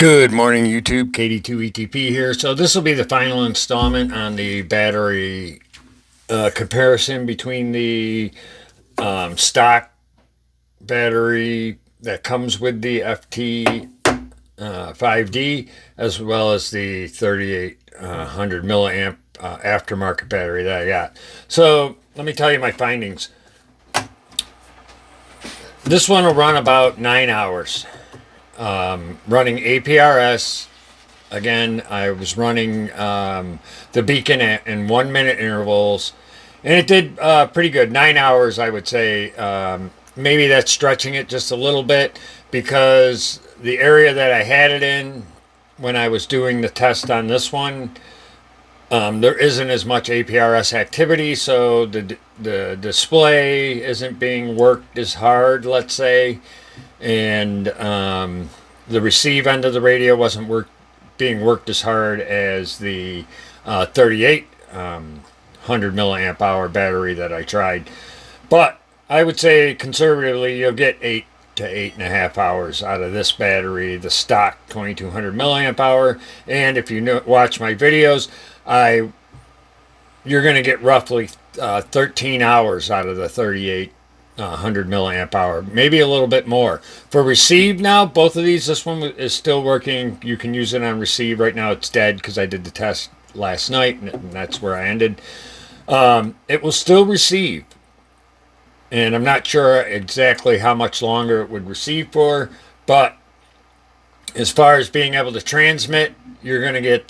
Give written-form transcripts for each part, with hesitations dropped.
Good morning, YouTube. KD2ETP here. So this will be the final installment on the battery comparison between the stock battery that comes with the FT5D as well as the 3800 milliamp aftermarket battery that I got. So let me tell you my findings. This one will run about 9 hours. Running APRS. Again, I was running the beacon in 1 minute intervals, and it did pretty good. 9 hours, I would say. Maybe that's stretching it just a little bit because the area that I had it in when I was doing the test on this one, there isn't as much APRS activity, so the display isn't being worked as hard, let's say, and the receive end of the radio wasn't being worked as hard as the 3800 milliamp hour battery that I tried. But I would say conservatively you'll get 8 to 8.5 hours out of this battery, the stock 2200 milliamp hour. And if you watch my videos, you're going to get roughly 13 hours out of the 3800 milliamp hour, maybe a little bit more. For receive now, both of these, this one is still working. You can use it on receive. Right now it's dead because I did the test last night and that's where I ended. It will still receive, and I'm not sure exactly how much longer it would receive for, but as far as being able to transmit, you're going to get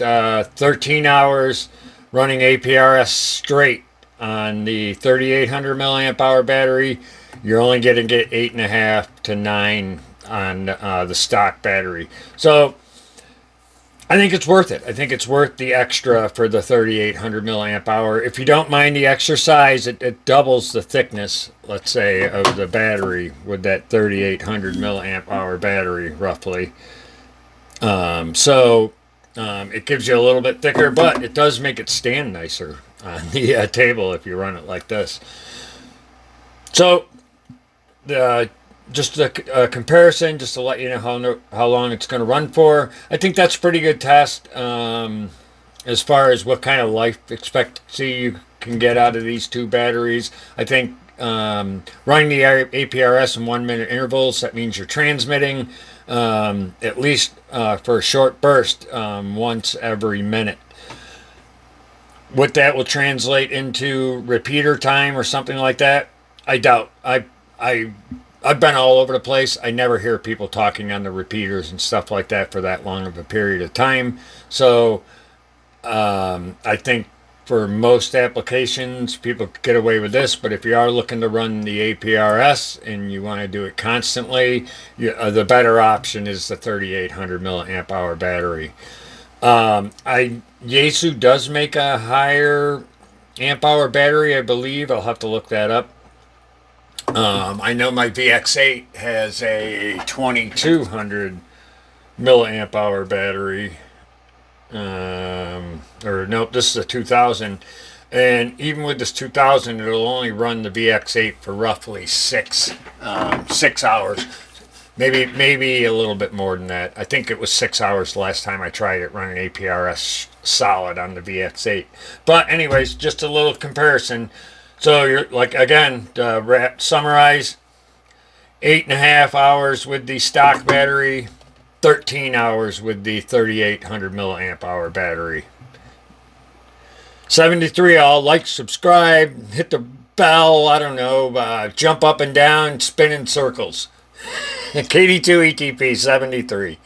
13 hours running APRS straight on the 3800 milliamp hour battery. You're only going to get 8.5 to 9 on the stock battery. So I think it's worth it. I think it's worth the extra for the 3800 milliamp hour. If you don't mind the exercise, it doubles the thickness, let's say, of the battery with that 3800 milliamp hour battery, roughly. It gives you a little bit thicker, but it does make it stand nicer on the table if you run it like this. So, just a comparison, just to let you know how long it's going to run for. I think that's a pretty good test as far as what kind of life expectancy you can get out of these two batteries. I think running the APRS in 1 minute intervals, that means you're transmitting at least for a short burst once every minute. What that will translate into repeater time or something like that, I doubt. I've been all over the place. I never hear people talking on the repeaters and stuff like that for that long of a period of time. So I think for most applications, people get away with this. But if you are looking to run the APRS and you want to do it constantly, the better option is the 3800 milliamp hour battery. Yaesu does make a higher amp hour battery, I believe. I'll have to look that up. I know my VX8 has a 2200 milliamp hour battery. Or nope, this is a 2000. And even with this 2000, it'll only run the VX8 for roughly 6 hours. Maybe a little bit more than that. I think it was 6 hours the last time I tried it running APRS solid on the VX8. But anyways, just a little comparison. So you're like, again, summarize, 8.5 hours with the stock battery, 13 hours with the 3800 milliamp hour battery. 73 all, like, subscribe, hit the bell, I don't know, jump up and down, spin in circles. KD2ETP 73.